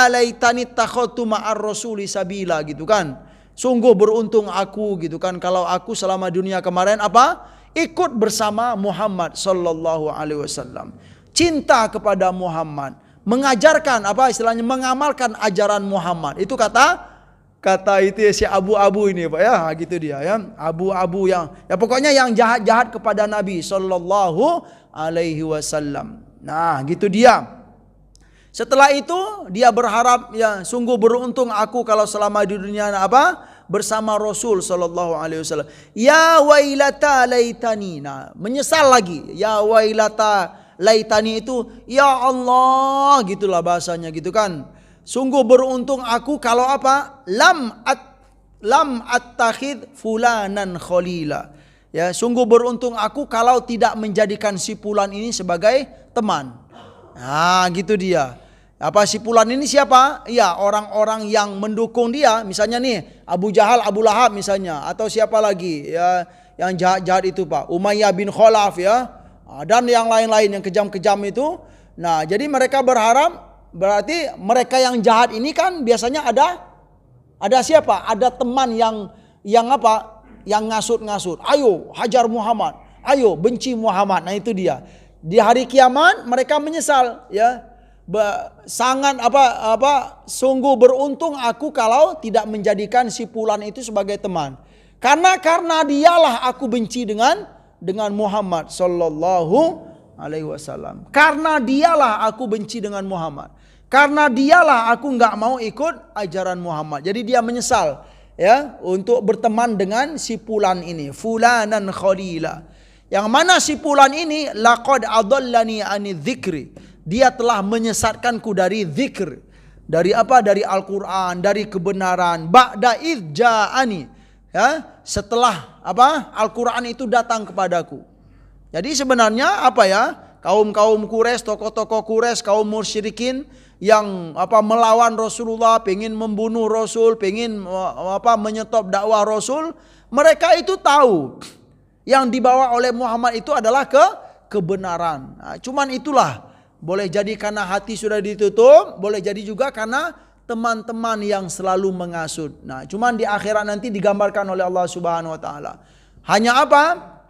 Speaker 1: laitani takhadtu ma'ar rasuli sabila gitu kan. Sungguh beruntung aku gitu kan kalau aku selama dunia kemarin ikut bersama Muhammad sallallahu alaihi wasallam. Cinta kepada Muhammad, mengajarkan mengamalkan ajaran Muhammad. Itu kata itu ya, si abu-abu ini, Pak, ya, gitu dia, ya. Abu-abu yang, ya, pokoknya yang jahat-jahat kepada Nabi sallallahu alaihi wasallam. Nah, gitu dia. Setelah itu dia berharap, ya sungguh beruntung aku kalau selama di dunia apa? Bersama Rasul sallallahu alaihi wasallam. Ya wailata laitani. Nah, menyesal lagi. Ya wailata laitani itu ya Allah, gitulah bahasanya gitu kan. Sungguh beruntung aku kalau apa? Lam attakhid fulanan khalila. Ya, sungguh beruntung aku kalau tidak menjadikan si fulan ini sebagai teman. Nah, gitu dia. Apa si fulan ini siapa? Ya, orang-orang yang mendukung dia. Misalnya nih, Abu Jahal, Abu Lahab misalnya, atau siapa lagi ya yang jahat-jahat itu, Pak. Umayyah bin Khalaf ya. Dan yang lain-lain yang kejam-kejam itu. Nah, jadi mereka berharap, berarti mereka yang jahat ini kan biasanya ada siapa? Ada teman yang apa? Yang ngasut-ngasut. Ayo hajar Muhammad. Ayo benci Muhammad. Nah, itu dia. Di hari kiamat mereka menyesal ya. Sangat sungguh beruntung aku kalau tidak menjadikan si fulan itu sebagai teman. Karena dialah aku benci dengan Muhammad sallallahu alaihi wasallam. Karena dialah aku benci dengan Muhammad. Karena dialah aku nggak mau ikut ajaran Muhammad. Jadi dia menyesal ya untuk berteman dengan si fulan ini, fulanan khalila. Yang mana si fulan ini laqad adallani ani dzikri. Dia telah menyesatkanku dari zikr. Dari apa? Dari Al-Quran, dari kebenaran. Ba'da idh ja'ani. Ya, setelah apa? Al-Quran itu datang kepadaku. Jadi sebenarnya apa ya? Kaum-kaum Quraisy, tokoh-tokoh Quraisy, kaum musyrikin yang apa melawan Rasulullah, pengen membunuh Rasul, pengen apa menyetop dakwah Rasul, mereka itu tahu yang dibawa oleh Muhammad itu adalah kebenaran. Nah, cuman itulah, boleh jadi karena hati sudah ditutup, boleh jadi juga karena teman-teman yang selalu mengasut. Nah, cuman di akhirat nanti digambarkan oleh Allah Subhanahu wa taala. Hanya apa?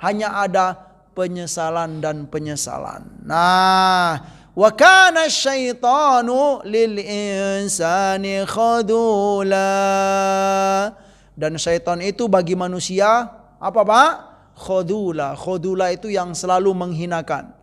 Speaker 1: Hanya ada penyesalan dan penyesalan. Nah, wa kana syaitanu lil insani khadula. Dan syaitan itu bagi manusia apa, Pak? Khadula. Khadula itu yang selalu menghinakan.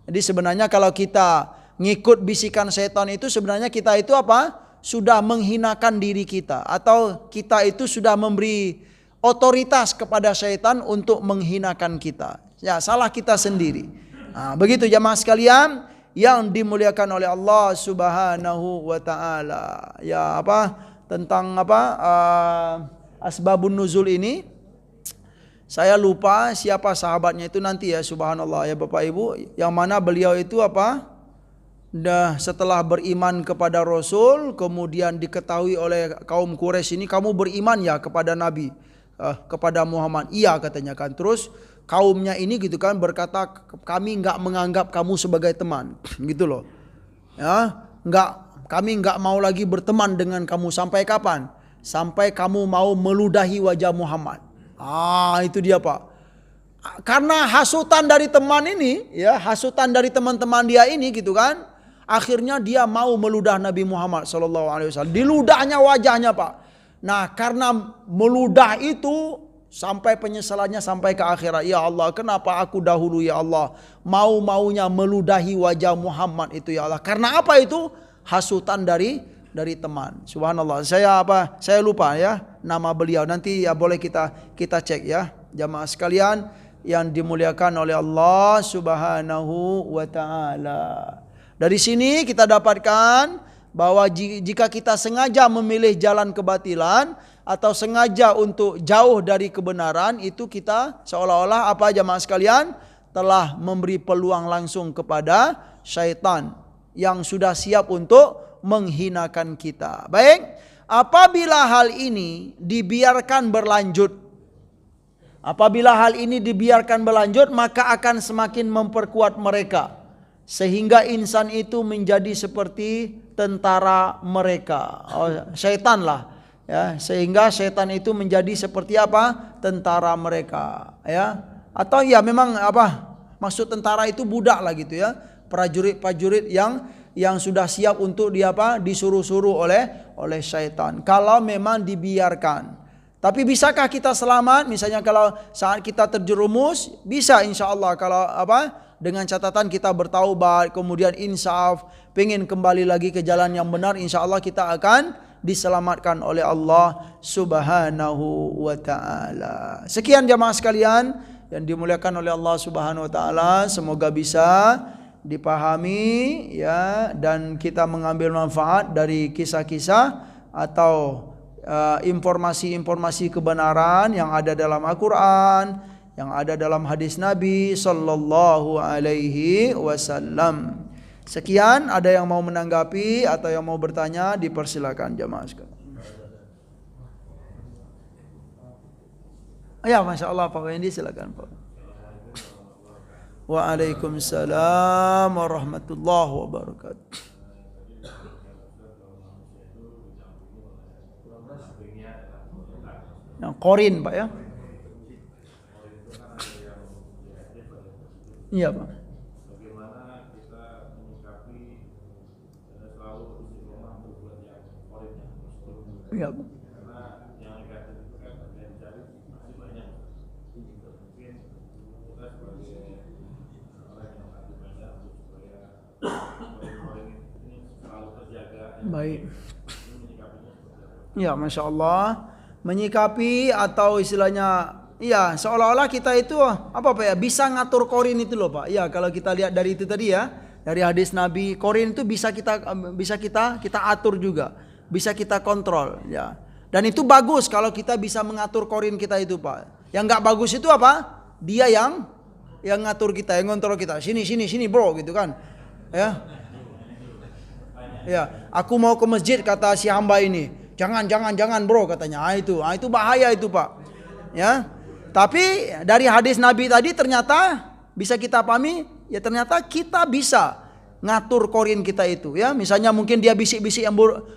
Speaker 1: Jadi sebenarnya kalau kita ngikut bisikan setan itu, sebenarnya kita itu apa? Sudah menghinakan diri kita. Atau kita itu sudah memberi otoritas kepada setan untuk menghinakan kita. Ya, salah kita sendiri. Nah, begitu jamaah sekalian yang dimuliakan oleh Allah Subhanahu wa taala. Ya, apa? Tentang apa? Asbabun nuzul ini. Saya lupa siapa sahabatnya itu nanti ya, subhanallah ya Bapak Ibu, yang mana beliau itu apa? Setelah beriman kepada Rasul, kemudian diketahui oleh kaum Quraisy ini, kamu beriman ya kepada Nabi, kepada Muhammad. Iya katanya kan. Terus kaumnya ini gitu kan berkata, kami enggak menganggap kamu sebagai teman, gitu loh. Ya, kami enggak mau lagi berteman dengan kamu sampai kapan? Sampai kamu mau meludahi wajah Muhammad. Itu dia Pak. Karena hasutan dari teman ini, ya hasutan dari teman-teman dia ini gitu kan, akhirnya dia mau meludah Nabi Muhammad SAW. Diludahnya wajahnya Pak. Nah, karena meludah itu sampai penyesalannya sampai ke akhirat. Ya Allah, kenapa aku dahulu ya Allah mau-maunya meludahi wajah Muhammad itu ya Allah. Karena apa itu? Hasutan dari teman. Subhanallah. Saya lupa ya nama beliau. Nanti ya boleh kita cek ya. Jamaah sekalian yang dimuliakan oleh Allah Subhanahu wa taala. Dari sini kita dapatkan bahwa jika kita sengaja memilih jalan kebatilan atau sengaja untuk jauh dari kebenaran, itu kita seolah-olah apa jamaah sekalian telah memberi peluang langsung kepada syaitan yang sudah siap untuk menghinakan kita. Baik, apabila hal ini dibiarkan berlanjut, maka akan semakin memperkuat mereka, sehingga insan itu menjadi seperti tentara mereka. Syaitan lah, ya, sehingga syaitan itu menjadi seperti apa? Tentara mereka, ya. Atau ya memang apa? Maksud tentara itu budak lah gitu ya. Prajurit-prajurit yang sudah siap untuk disuruh-suruh oleh syaitan. Kalau memang dibiarkan. Tapi bisakah kita selamat? Misalnya kalau saat kita terjerumus, bisa insya Allah kalau dengan catatan kita bertaubat, kemudian insaf, pengen kembali lagi ke jalan yang benar, insya Allah kita akan diselamatkan oleh Allah Subhanahu wa taala. Sekian jamaah sekalian yang dimuliakan oleh Allah Subhanahu wa taala, semoga bisa dipahami ya, dan kita mengambil manfaat dari kisah-kisah atau informasi-informasi kebenaran yang ada dalam Al-Quran, yang ada dalam hadis Nabi sallallahu alaihi wasallam. Sekian, ada yang mau menanggapi atau yang mau bertanya, dipersilakan jamaah sekalian. Ya, Masya Allah Pak Wendy, silakan Pak. Waalaikumsalam warahmatullahi wabarakatuh. Yang korin Pak ya. Iya Pak. Iya Pak. Baik. Ya, Masya Allah. Menyikapi atau istilahnya, ya seolah-olah kita itu apa Pak ya, bisa ngatur korin itu loh Pak. Ya, kalau kita lihat dari itu tadi ya, dari hadis Nabi, korin itu bisa kita atur juga, bisa kita kontrol ya. Dan itu bagus kalau kita bisa mengatur korin kita itu Pak. Yang nggak bagus itu apa? Dia yang ngatur kita, yang ngontrol kita. Sini bro gitu kan. Ya. Ya, aku mau ke masjid kata si hamba ini. Jangan bro katanya. Itu bahaya itu Pak. Ya. Tapi dari hadis Nabi tadi ternyata bisa kita pahami, ya ternyata kita bisa ngatur korin kita itu ya. Misalnya mungkin dia bisik-bisik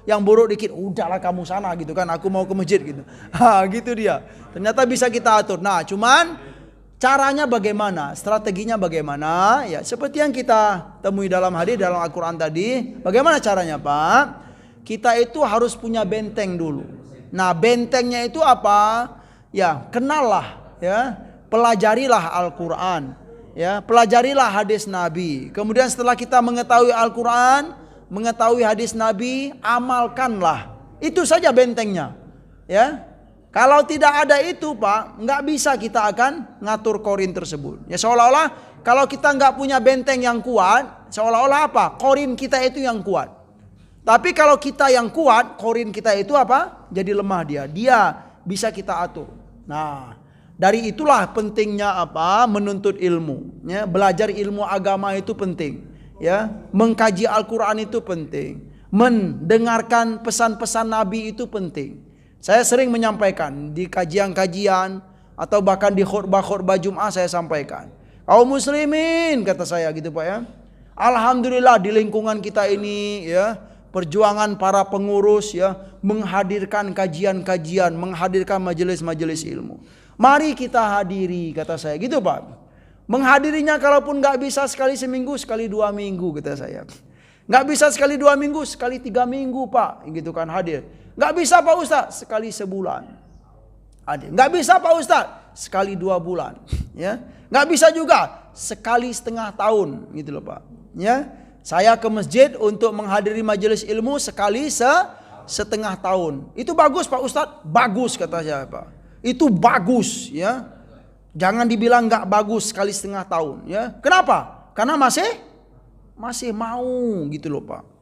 Speaker 1: yang buruk dikit, udahlah kamu sana gitu kan, aku mau ke masjid gitu. Gitu dia. Ternyata bisa kita atur. Nah, cuman caranya bagaimana? Strateginya bagaimana? Ya, seperti yang kita temui dalam hadis dalam Al-Qur'an tadi. Bagaimana caranya, Pak? Kita itu harus punya benteng dulu. Nah, bentengnya itu apa? Ya, kenallah ya, pelajarilah Al-Qur'an. Ya, pelajarilah hadis Nabi. Kemudian setelah kita mengetahui Al-Qur'an, mengetahui hadis Nabi, amalkanlah. Itu saja bentengnya. Ya. Kalau tidak ada itu Pak, nggak bisa kita akan ngatur korin tersebut. Ya seolah-olah kalau kita nggak punya benteng yang kuat, seolah-olah apa? Korin kita itu yang kuat. Tapi kalau kita yang kuat, korin kita itu apa? Jadi lemah dia. Dia bisa kita atur. Nah, dari itulah pentingnya apa? Menuntut ilmu. Ya, belajar ilmu agama itu penting. Ya, mengkaji Al-Quran itu penting. Mendengarkan pesan-pesan Nabi itu penting. Saya sering menyampaikan di kajian-kajian atau bahkan di khutbah-khutbah Jum'ah saya sampaikan. Kaum muslimin kata saya gitu Pak ya. Alhamdulillah di lingkungan kita ini ya, perjuangan para pengurus ya, menghadirkan kajian-kajian, menghadirkan majelis-majelis ilmu. Mari kita hadiri kata saya gitu Pak. Menghadirinya kalaupun nggak bisa sekali seminggu, sekali 2 minggu kata saya. Nggak bisa sekali 2 minggu, sekali 3 minggu Pak gitu kan hadir. Nggak bisa Pak Ustaz, sekali sebulan. Nggak bisa Pak Ustaz, sekali 2 bulan. Ya, nggak bisa juga sekali setengah tahun, gitu loh Pak. Ya, saya ke masjid untuk menghadiri majelis ilmu sekali setengah tahun. Itu bagus Pak Ustaz, bagus kata saya Pak. Itu bagus ya. Jangan dibilang nggak bagus sekali setengah tahun. Ya, kenapa? Karena masih mau, gitu loh Pak.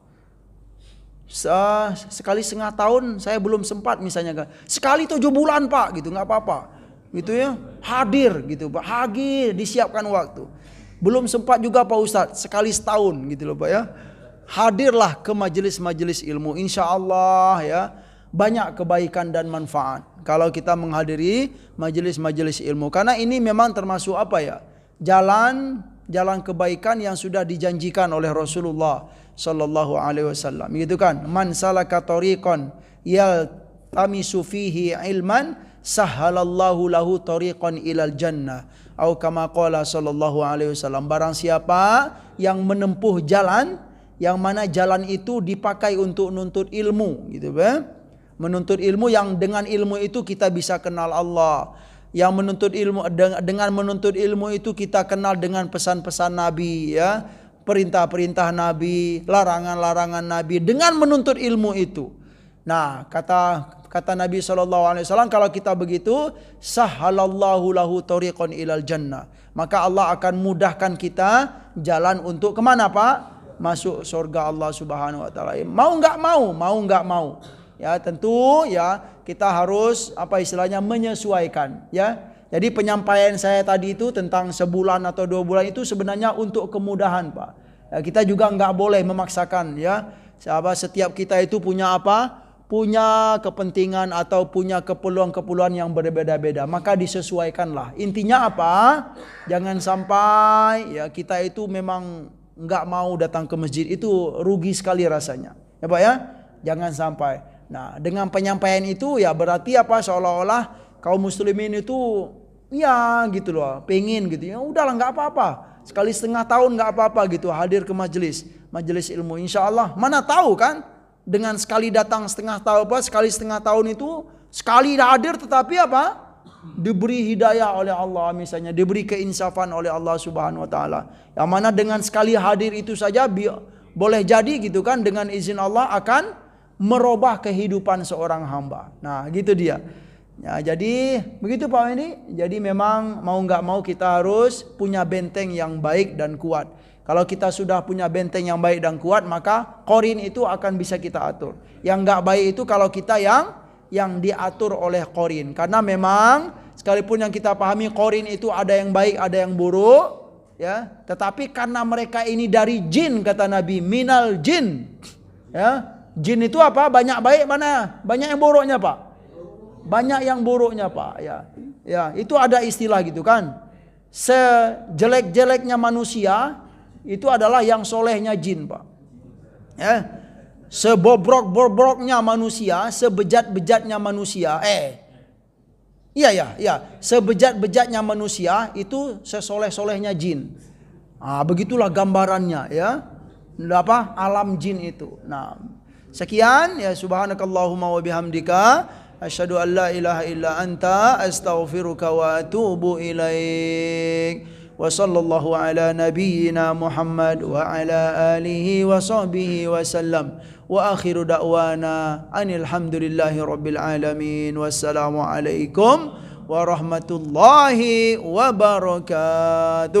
Speaker 1: Sekali setengah tahun saya belum sempat misalnya, sekali 7 bulan Pak gitu, nggak apa-apa gitu ya, hadir gitu Pak, hadir disiapkan waktu. Belum sempat juga Pak Ustadz, sekali setahun gitu loh Pak ya, hadirlah ke majelis-majelis ilmu, insya Allah ya banyak kebaikan dan manfaat kalau kita menghadiri majelis-majelis ilmu, karena ini memang termasuk apa ya, jalan kebaikan yang sudah dijanjikan oleh Rasulullah sallallahu alaihi wasallam, gitu kan. Man salaka tariqan yaltamisu fihi ilman sahhalallahu lahu tariqan ilal jannah, atau kama qala sallallahu alaihi wasallam. Barang siapa yang menempuh jalan yang mana jalan itu dipakai untuk menuntut ilmu, gitu kan. Menuntut ilmu yang dengan ilmu itu kita bisa kenal Allah, yang menuntut ilmu, dengan menuntut ilmu itu kita kenal dengan pesan-pesan Nabi ya, perintah-perintah Nabi, larangan-larangan Nabi dengan menuntut ilmu itu. Nah, kata Nabi SAW, kalau kita begitu, sahhalallahu lahu tariqan ilal jannah. Maka Allah akan mudahkan kita jalan untuk kemana Pak? Masuk surga Allah Subhanahu wa taala. Mau enggak mau. Ya, tentu ya kita harus istilahnya menyesuaikan ya. Jadi penyampaian saya tadi itu tentang sebulan atau 2 bulan itu sebenarnya untuk kemudahan Pak. Ya, kita juga enggak boleh memaksakan ya. Setiap kita itu punya punya kepentingan atau punya keperluan-keperluan yang berbeda-beda, maka disesuaikanlah. Intinya apa? Jangan sampai ya kita itu memang enggak mau datang ke masjid, itu rugi sekali rasanya. Ya Pak ya? Jangan sampai. Nah, dengan penyampaian itu ya berarti seolah-olah kaum muslimin itu ya gitu loh, pengen gitu. Ya udahlah enggak apa-apa. Sekali setengah tahun enggak apa-apa gitu hadir ke majelis ilmu. Insyaallah, mana tahu kan? Dengan sekali datang sekali setengah tahun itu sekali hadir tetapi diberi hidayah oleh Allah, misalnya diberi keinsafan oleh Allah Subhanahu wa taala. Yang mana dengan sekali hadir itu saja boleh jadi gitu kan, dengan izin Allah akan merubah kehidupan seorang hamba. Nah, gitu dia. Ya, jadi begitu Pak Wendy. Jadi memang mau nggak mau kita harus punya benteng yang baik dan kuat. Kalau kita sudah punya benteng yang baik dan kuat, maka qarin itu akan bisa kita atur. Yang nggak baik itu kalau kita yang diatur oleh qarin. Karena memang sekalipun yang kita pahami qarin itu ada yang baik, ada yang buruk, ya. Tetapi karena mereka ini dari jin, kata Nabi, minal jin. Ya. Jin itu banyak baik mana? Banyak yang buruknya, Pak. Banyak yang buruknya, Pak. Ya. Ya, itu ada istilah gitu kan. Sejelek-jeleknya manusia itu adalah yang solehnya jin, Pak. Ya. Sebobrok-bobroknya manusia, sebejat-bejatnya manusia, sebejat-bejatnya manusia itu sesoleh-solehnya jin. Nah, begitulah gambarannya ya. Alam jin itu. Nah, sekian ya, subhanakallahumma wa bihamdika asyhadu an la ilaha illa anta astaghfiruka wa atubu ilaik. Wa sallallahu ala nabiyyina Muhammad wa ala alihi wa sahbihi wa sallam. Wa akhiru da'wana anil hamdulillahi rabbil alamin. Wassalamu alaikum warahmatullahi wabarakatuh.